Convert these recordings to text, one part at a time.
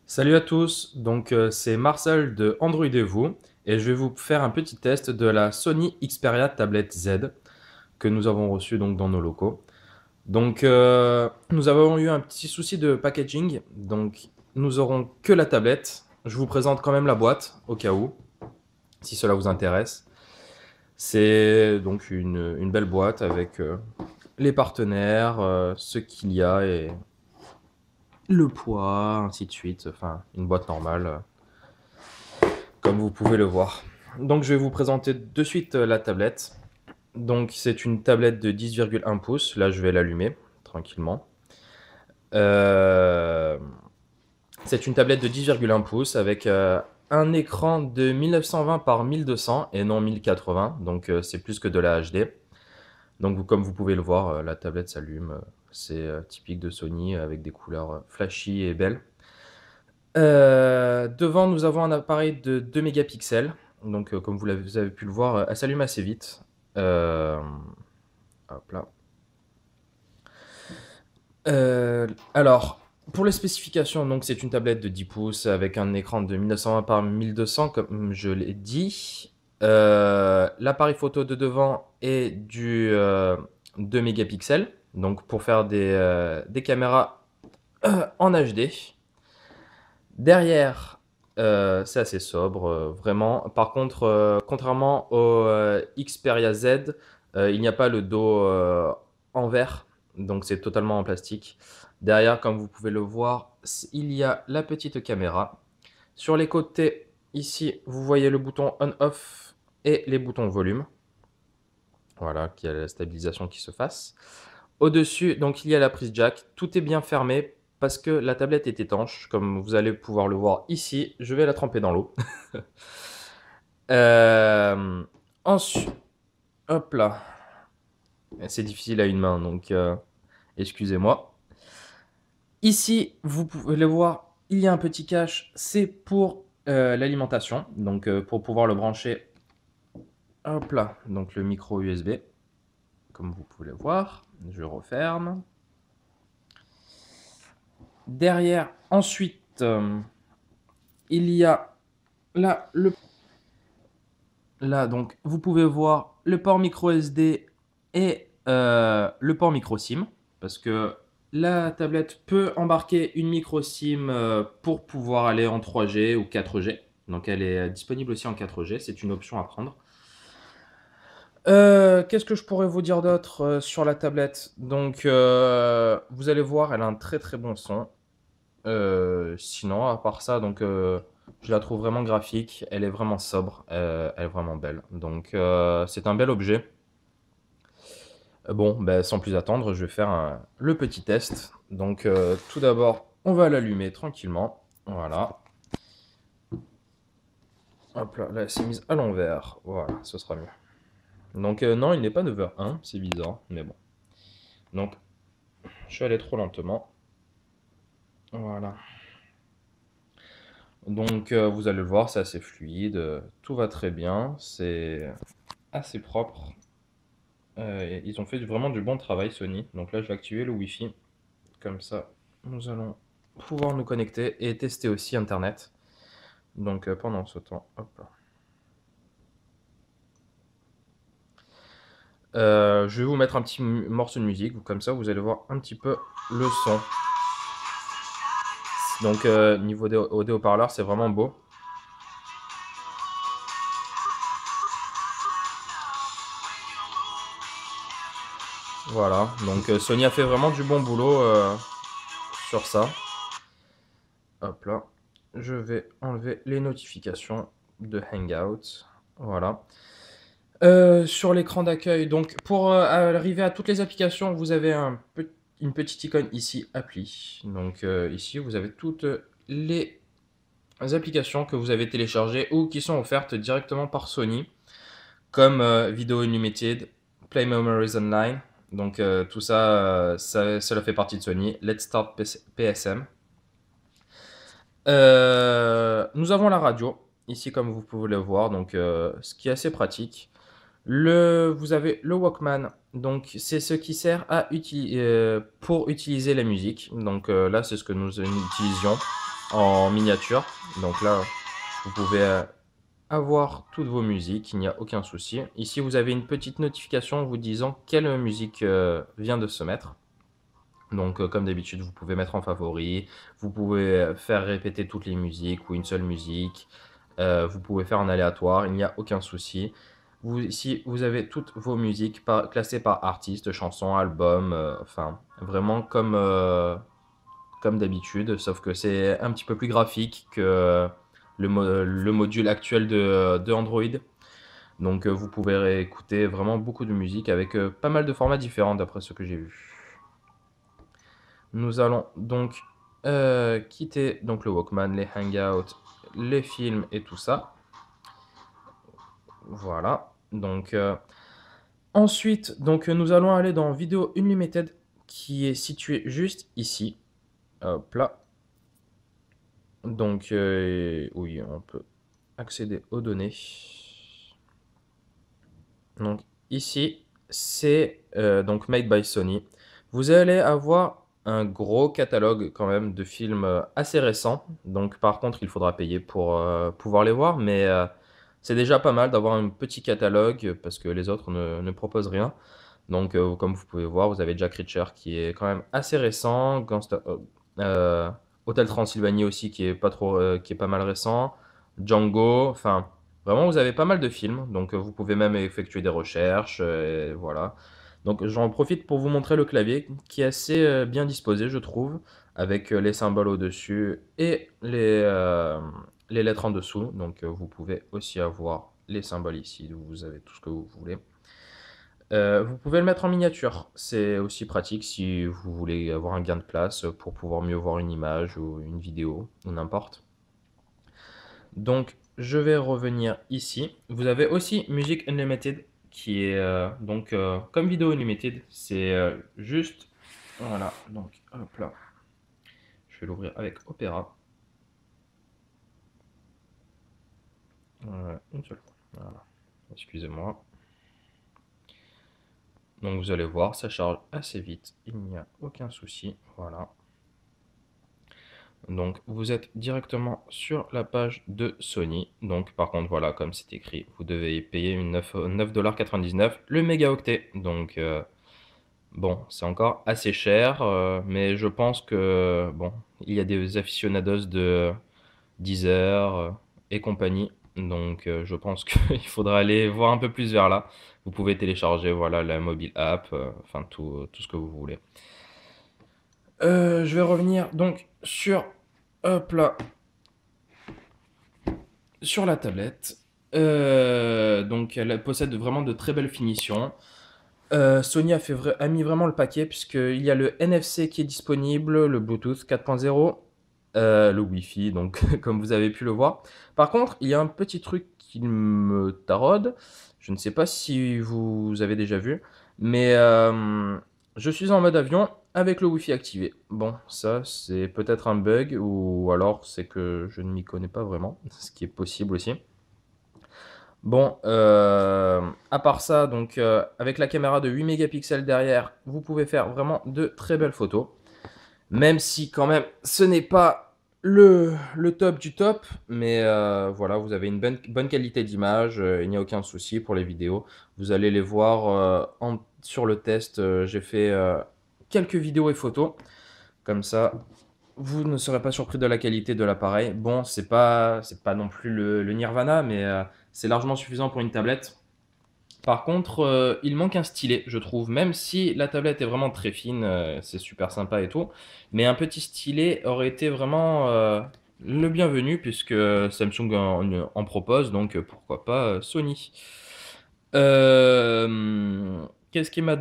Salut à tous, c'est Marcel de Android et vous, et je vais vous faire un petit test de la Sony Xperia Tablet Z que nous avons reçue donc dans nos locaux. Nous avons eu un petit souci de packaging, donc nous aurons que la tablette. Je vous présente quand même la boîte au cas où, si cela vous intéresse. C'est donc une belle boîte avec les partenaires, ce qu'il y a et le poids, ainsi de suite. Enfin, une boîte normale. Comme vous pouvez le voir. Donc je vais vous présenter de suite la tablette. Donc c'est une tablette de 10,1 pouces. Là je vais l'allumer tranquillement. Euh, c'est une tablette de 10,1 pouces avec un écran de 1920 par 1200 et non 1080. Donc c'est plus que de la HD. Donc comme vous pouvez le voir, la tablette s'allume. C'est typique de Sony avec des couleurs flashy et belles. Devant, nous avons un appareil de 2 mégapixels. Comme vous avez pu le voir, elle s'allume assez vite. Euh, hop là. Alors, pour les spécifications, donc c'est une tablette de 10 pouces avec un écran de 1920 par 1200, comme je l'ai dit. L'appareil photo de devant est du 2 mégapixels, donc pour faire des caméras en HD. Derrière, c'est assez sobre, vraiment. Par contre, contrairement au Xperia Z, il n'y a pas le dos en verre, donc c'est totalement en plastique. Derrière, comme vous pouvez le voir, il y a la petite caméra. Sur les côtés, ici, vous voyez le bouton on-off et les boutons volume. Voilà, qui a la stabilisation qui se fasse. Au-dessus, donc il y a la prise jack. Tout est bien fermé parce que la tablette est étanche, comme vous allez pouvoir le voir ici. Je vais la tremper dans l'eau. Euh, ensuite, hop là. C'est difficile à une main, donc excusez-moi. Ici, vous pouvez le voir, il y a un petit cache. C'est pour l'alimentation, donc pour pouvoir le brancher. Hop là, donc le micro USB, comme vous pouvez le voir. Je referme. Derrière, ensuite, il y a là, là, donc, vous pouvez voir le port micro SD et le port micro SIM, parce que la tablette peut embarquer une micro SIM pour pouvoir aller en 3G ou 4G. Donc, elle est disponible aussi en 4G, c'est une option à prendre. Qu'est-ce que je pourrais vous dire d'autre sur la tablette? Vous allez voir, elle a un très très bon son. Sinon, à part ça, je la trouve vraiment graphique. Elle est vraiment sobre. Elle est vraiment belle. C'est un bel objet. Bon, ben, sans plus attendre, je vais faire le petit test. Tout d'abord, on va l'allumer tranquillement. Voilà. Hop là, là, c'est mise à l'envers. Voilà, ce sera mieux. Non, il n'est pas 9h01. C'est bizarre, mais bon. Donc, je suis allé trop lentement. Voilà. Vous allez le voir, c'est assez fluide, tout va très bien, c'est assez propre. Ils ont fait vraiment du bon travail, Sony. Donc là, je vais activer le Wi-Fi. Comme ça, nous allons pouvoir nous connecter et tester aussi Internet. Pendant ce temps, hop là. Je vais vous mettre un petit morceau de musique, comme ça vous allez voir un petit peu le son. Niveau des haut-parleurs, c'est vraiment beau. Voilà, Sony a fait vraiment du bon boulot sur ça. Hop là, je vais enlever les notifications de Hangout. Voilà. Sur l'écran d'accueil, donc pour arriver à toutes les applications, vous avez une petite icône ici, appli. Ici, vous avez toutes les applications que vous avez téléchargées ou qui sont offertes directement par Sony, comme Video Unlimited, Play Memories Online. Tout ça, cela fait partie de Sony. Let's Start PSM. Nous avons la radio, ici comme vous pouvez le voir, ce qui est assez pratique. Vous avez le Walkman, donc c'est ce qui sert pour utiliser la musique. Là, c'est ce que nous utilisions. en miniature. Donc là, vous pouvez avoir toutes vos musiques, il n'y a aucun souci. Ici, vous avez une petite notification vous disant quelle musique vient de se mettre. Donc, comme d'habitude, vous pouvez mettre en favori, vous pouvez faire répéter toutes les musiques ou une seule musique, vous pouvez faire en aléatoire, il n'y a aucun souci. Ici, vous avez toutes vos musiques classées par artiste, chansons, albums, enfin, vraiment comme d'habitude, sauf que c'est un petit peu plus graphique que le module actuel de Android. Donc, vous pouvez réécouter vraiment beaucoup de musique avec pas mal de formats différents d'après ce que j'ai vu. Nous allons donc quitter donc le Walkman, les Hangouts, les films et tout ça. Voilà. Donc ensuite, donc nous allons aller dans Vidéo Unlimited qui est situé juste ici. Hop là. Donc oui, on peut accéder aux données. Donc ici, c'est donc Made by Sony. Vous allez avoir un gros catalogue quand même de films assez récents. Donc par contre, il faudra payer pour pouvoir les voir, mais c'est déjà pas mal d'avoir un petit catalogue parce que les autres ne proposent rien. Donc comme vous pouvez voir, vous avez Jack Reacher qui est quand même assez récent, euh, Hotel Transylvanie aussi qui est pas trop, qui est pas mal récent, Django, enfin vraiment vous avez pas mal de films, donc vous pouvez même effectuer des recherches, et voilà. Donc j'en profite pour vous montrer le clavier qui est assez bien disposé je trouve, avec les symboles au-dessus et les lettres en dessous. Donc vous pouvez aussi avoir les symboles ici, vous avez tout ce que vous voulez. Vous pouvez le mettre en miniature, c'est aussi pratique si vous voulez avoir un gain de place pour pouvoir mieux voir une image ou une vidéo ou n'importe. Donc je vais revenir ici. Vous avez aussi Music Unlimited qui est donc comme Vidéo Unlimited, c'est juste voilà. Donc hop là, je vais l'ouvrir avec Opera. Une seule fois. Voilà. Excusez-moi. Donc vous allez voir, ça charge assez vite, il n'y a aucun souci. Voilà. Donc vous êtes directement sur la page de Sony. Donc par contre voilà, comme c'est écrit, vous devez payer une 9,99$ le mégaoctet. Donc bon, c'est encore assez cher, mais je pense que bon, il y a des aficionados de Deezer et compagnie. Donc je pense qu'il faudra aller voir un peu plus vers là. Vous pouvez télécharger voilà la mobile app, enfin tout ce que vous voulez. Je vais revenir donc sur hop là sur la tablette. Donc elle possède vraiment de très belles finitions. Sony a mis vraiment le paquet puisqu'il y a le NFC qui est disponible, le Bluetooth 4.0, le Wi-Fi, donc comme vous avez pu le voir. Par contre, il y a un petit truc qui me taraude. Je ne sais pas si vous avez déjà vu, mais je suis en mode avion avec le Wi-Fi activé. Bon, ça c'est peut-être un bug ou alors c'est que je ne m'y connais pas vraiment, ce qui est possible aussi. Bon, à part ça, donc avec la caméra de 8 mégapixels derrière, vous pouvez faire vraiment de très belles photos. Même si quand même, ce n'est pas le top du top, mais voilà, vous avez une bonne qualité d'image, il n'y a aucun souci pour les vidéos. Vous allez les voir sur le test, j'ai fait quelques vidéos et photos. Comme ça, vous ne serez pas surpris de la qualité de l'appareil. Bon, c'est pas non plus le Nirvana, mais c'est largement suffisant pour une tablette. Par contre, il manque un stylet, je trouve. Même si la tablette est vraiment très fine, c'est super sympa et tout. Mais un petit stylet aurait été vraiment le bienvenu, puisque Samsung en propose, donc pourquoi pas Sony. Qu'est-ce qui m'a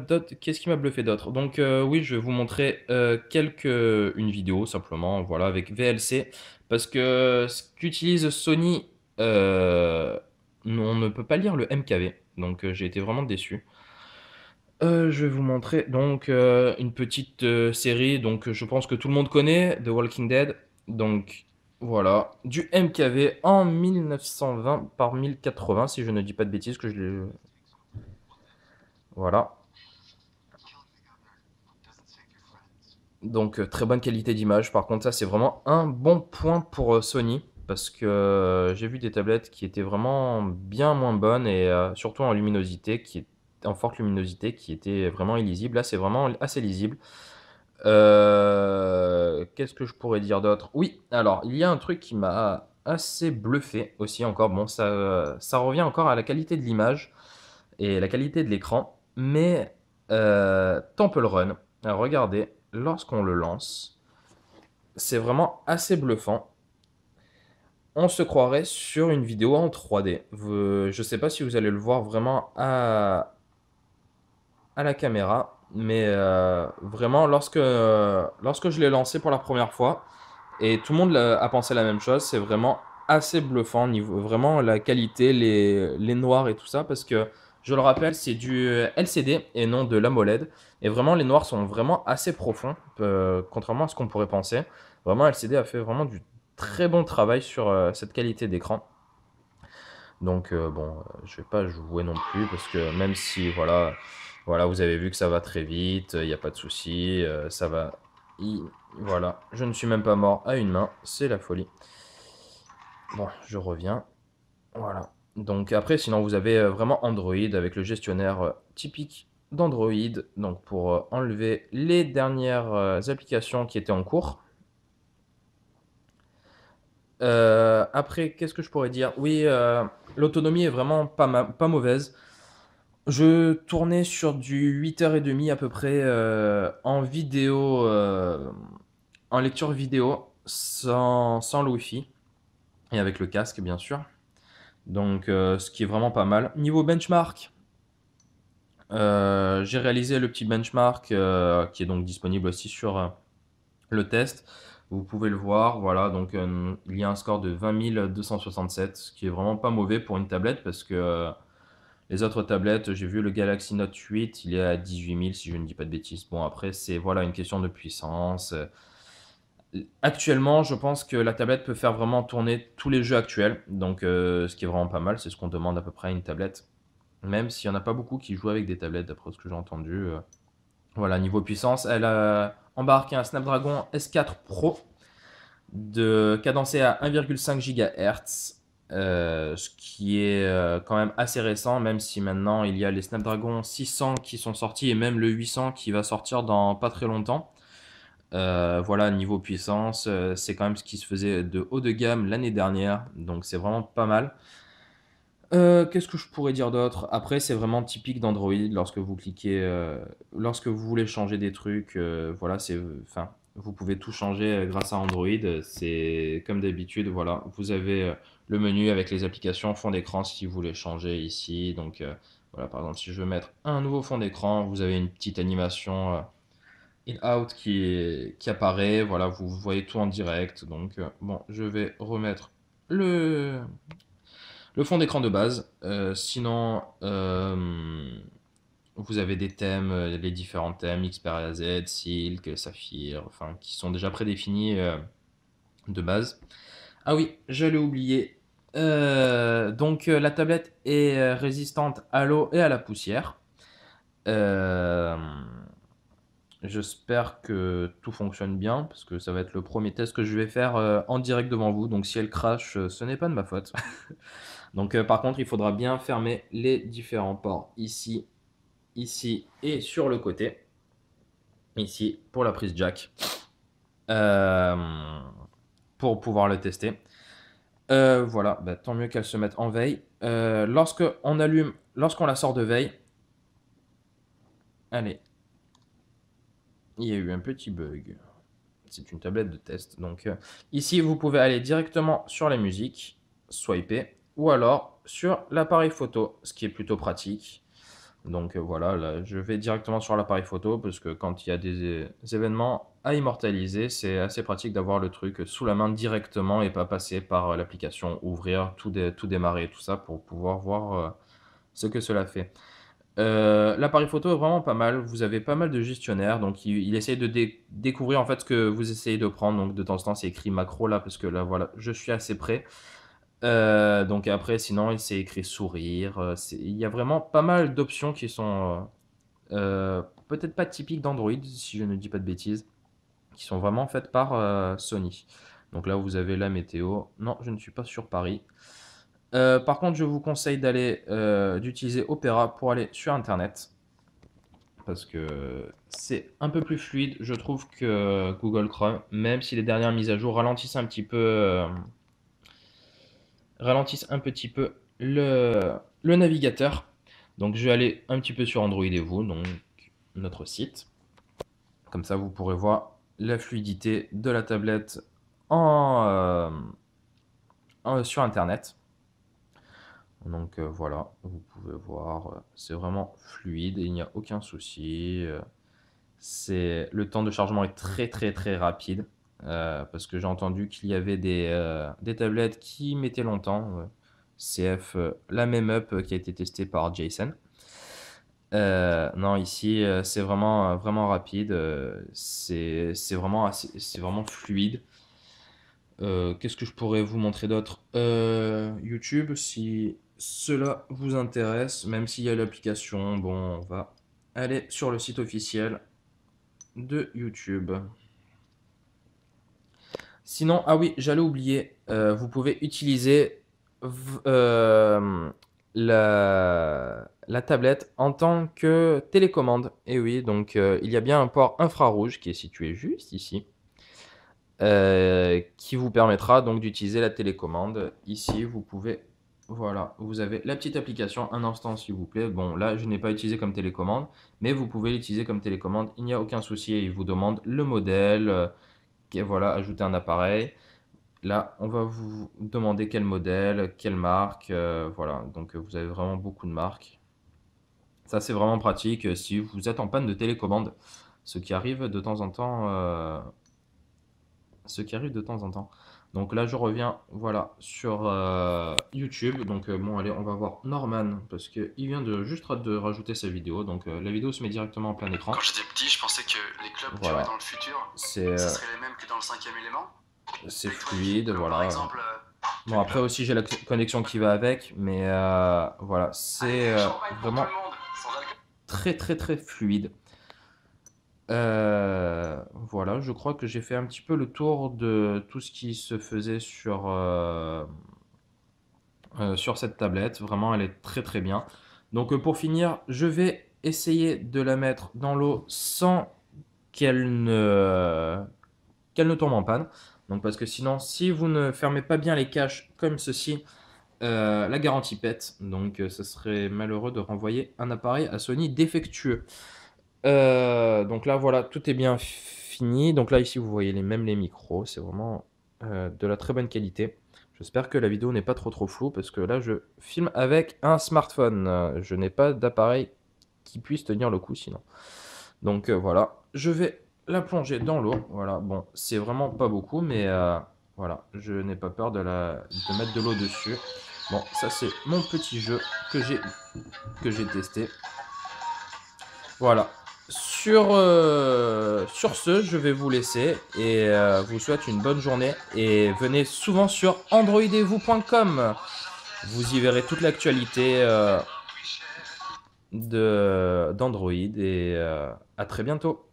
bluffé d'autre? Donc oui, je vais vous montrer une vidéo simplement, voilà, avec VLC, parce que ce qu'utilise Sony, on ne peut pas lire le MKV, donc j'ai été vraiment déçu. Je vais vous montrer donc une petite série, donc je pense que tout le monde connaît, The Walking Dead. Donc voilà, du MKV en 1920 par 1080, si je ne dis pas de bêtises, que je l'ai. Voilà. Donc très bonne qualité d'image. Par contre, ça, c'est vraiment un bon point pour, Sony parce que, j'ai vu des tablettes qui étaient vraiment bien moins bonnes et surtout en forte luminosité, qui étaient vraiment illisibles. Là, c'est vraiment assez lisible. Qu'est-ce que je pourrais dire d'autre? Oui, alors il y a un truc qui m'a assez bluffé aussi encore. Bon, ça revient encore à la qualité de l'image et la qualité de l'écran, mais Temple Run, alors regardez, lorsqu'on le lance, c'est vraiment assez bluffant. On se croirait sur une vidéo en 3D. Je sais pas si vous allez le voir vraiment à la caméra, mais vraiment lorsque je l'ai lancé pour la première fois, et tout le monde a pensé la même chose, c'est vraiment assez bluffant, niveau, vraiment la qualité, les noirs et tout ça, parce que je le rappelle, c'est du LCD et non de l'AMOLED, et vraiment les noirs sont vraiment assez profonds, contrairement à ce qu'on pourrait penser. Vraiment, LCD a fait vraiment du très bon travail sur cette qualité d'écran. Donc bon, je vais pas jouer non plus parce que même si voilà, vous avez vu que ça va très vite, il y a pas de souci, ça va. i- Voilà, je ne suis même pas mort à une main, c'est la folie. Bon, je reviens. Voilà. Donc après, sinon vous avez vraiment Android avec le gestionnaire typique d'Android. Donc pour enlever les dernières applications qui étaient en cours. Après, qu'est-ce que je pourrais dire? Oui, l'autonomie est vraiment pas mauvaise. Je tournais sur du 8h30 à peu près en vidéo, en lecture vidéo, sans le Wi-Fi et avec le casque bien sûr. Donc ce qui est vraiment pas mal. Niveau benchmark, j'ai réalisé le petit benchmark qui est donc disponible aussi sur le test. Vous pouvez le voir, voilà, donc il y a un score de 20 267, ce qui est vraiment pas mauvais pour une tablette parce que les autres tablettes, j'ai vu le Galaxy Note 8, il est à 18 000 si je ne dis pas de bêtises. Bon, après, c'est voilà une question de puissance. Actuellement, je pense que la tablette peut faire vraiment tourner tous les jeux actuels, donc ce qui est vraiment pas mal, c'est ce qu'on demande à peu près à une tablette. Même s'il n'y en a pas beaucoup qui jouent avec des tablettes, d'après ce que j'ai entendu. Voilà, niveau puissance, elle a embarqué un Snapdragon S4 Pro cadencé à 1,5 GHz, ce qui est quand même assez récent, même si maintenant il y a les Snapdragon 600 qui sont sortis et même le 800 qui va sortir dans pas très longtemps. Voilà, niveau puissance, c'est quand même ce qui se faisait de haut de gamme l'année dernière, donc c'est vraiment pas mal. Qu'est-ce que je pourrais dire d'autre? Après, c'est vraiment typique d'Android lorsque vous cliquez, lorsque vous voulez changer des trucs, voilà, enfin, vous pouvez tout changer grâce à Android. C'est comme d'habitude, voilà, vous avez le menu avec les applications fond d'écran si vous voulez changer ici. Donc, voilà, par exemple, si je veux mettre un nouveau fond d'écran, vous avez une petite animation in-out qui apparaît. Voilà, vous voyez tout en direct. Donc, bon, je vais remettre le le fond d'écran de base. Sinon, vous avez des thèmes, les différents thèmes, Xperia Z, Silk, Saphir, enfin, qui sont déjà prédéfinis de base. Ah oui, j'allais oublier. Donc, la tablette est résistante à l'eau et à la poussière. Euh, J'espère que tout fonctionne bien, parce que ça va être le premier test que je vais faire en direct devant vous. Donc, si elle crache, ce n'est pas de ma faute. Donc par contre, il faudra bien fermer les différents ports ici, ici et sur le côté. Ici pour la prise jack. Euh, pour pouvoir le tester. Voilà, bah, tant mieux qu'elle se mette en veille. Lorsqu'on la sort de veille, allez, il y a eu un petit bug. C'est une tablette de test. Donc ici, vous pouvez aller directement sur les musiques, swiper, ou alors sur l'appareil photo, ce qui est plutôt pratique. Donc voilà, là, je vais directement sur l'appareil photo parce que quand il y a des événements à immortaliser, c'est assez pratique d'avoir le truc sous la main directement et pas passer par l'application, ouvrir, tout démarrer, tout ça pour pouvoir voir ce que cela fait. L'appareil photo est vraiment pas mal. Vous avez pas mal de gestionnaires, donc il essaye de découvrir en fait ce que vous essayez de prendre. Donc de temps en temps, c'est écrit macro là parce que là voilà, je suis assez près. Donc après, sinon, il s'est écrit sourire. Il y a vraiment pas mal d'options qui sont peut-être pas typiques d'Android, si je ne dis pas de bêtises. qui sont vraiment faites par Sony. Donc là, vous avez la météo. Non, je ne suis pas sur Paris. Par contre, je vous conseille d'utiliser Opera pour aller sur internet. Parce que c'est un peu plus fluide, je trouve, que Google Chrome, même si les dernières mises à jour ralentissent un petit peu le navigateur. Donc je vais aller un petit peu sur Android et vous, donc notre site. Comme ça, vous pourrez voir la fluidité de la tablette sur Internet. Donc voilà, vous pouvez voir, c'est vraiment fluide et il n'y a aucun souci. Le temps de chargement est très très très rapide parce que j'ai entendu qu'il y avait des tablettes qui mettaient longtemps. CF, la même up qui a été testée par Jason. Non, ici c'est vraiment vraiment rapide. C'est vraiment fluide. Qu'est-ce que je pourrais vous montrer d'autre? YouTube, si cela vous intéresse, même s'il y a l'application, bon, on va aller sur le site officiel de YouTube. Sinon, ah oui, j'allais oublier, vous pouvez utiliser la tablette en tant que télécommande. Et oui, donc il y a bien un port infrarouge qui est situé juste ici. Qui vous permettra donc d'utiliser la télécommande. Ici, vous pouvez, voilà, vous avez la petite application, un instant s'il vous plaît. Bon, là, je n'ai pas utilisé comme télécommande, mais vous pouvez l'utiliser comme télécommande, il n'y a aucun souci. Il vous demande le modèle, voilà, ajouter un appareil. Là, on va vous demander quel modèle, quelle marque, voilà. Donc, vous avez vraiment beaucoup de marques. Ça, c'est vraiment pratique si vous êtes en panne de télécommande, ce qui arrive de temps en temps. Donc là, je reviens, voilà, sur YouTube. Donc bon, allez, on va voir Norman parce qu'il vient juste de rajouter sa vidéo. Donc la vidéo se met directement en plein écran. Quand j'étais petit, je pensais que les clubs qu'il y aurait dans le futur, ce serait les mêmes que dans le 5e élément. C'est fluide, voilà. Par exemple, bon, après aussi, j'ai la connexion qui va avec, mais voilà, c'est vraiment très très très fluide. Voilà, je crois que j'ai fait un petit peu le tour de tout ce qui se faisait sur cette tablette. Vraiment, elle est très très bien. Donc pour finir, je vais essayer de la mettre dans l'eau sans qu'elle ne tombe en panne. Donc parce que sinon, si vous ne fermez pas bien les caches comme ceci, la garantie pète. Donc ce serait malheureux de renvoyer un appareil à Sony défectueux. Donc là, voilà, tout est bien fini. Donc là, ici, vous voyez même les micros. C'est vraiment de la très bonne qualité. J'espère que la vidéo n'est pas trop floue parce que là, je filme avec un smartphone. Je n'ai pas d'appareil qui puisse tenir le coup sinon. Donc voilà, je vais la plonger dans l'eau. Voilà, bon, c'est vraiment pas beaucoup, mais voilà, je n'ai pas peur de mettre de l'eau dessus. Bon, ça c'est mon petit jeu que j'ai testé. Voilà. Sur ce, je vais vous laisser et vous souhaite une bonne journée. Et venez souvent sur androidevous.com. Vous y verrez toute l'actualité d'Android et à très bientôt.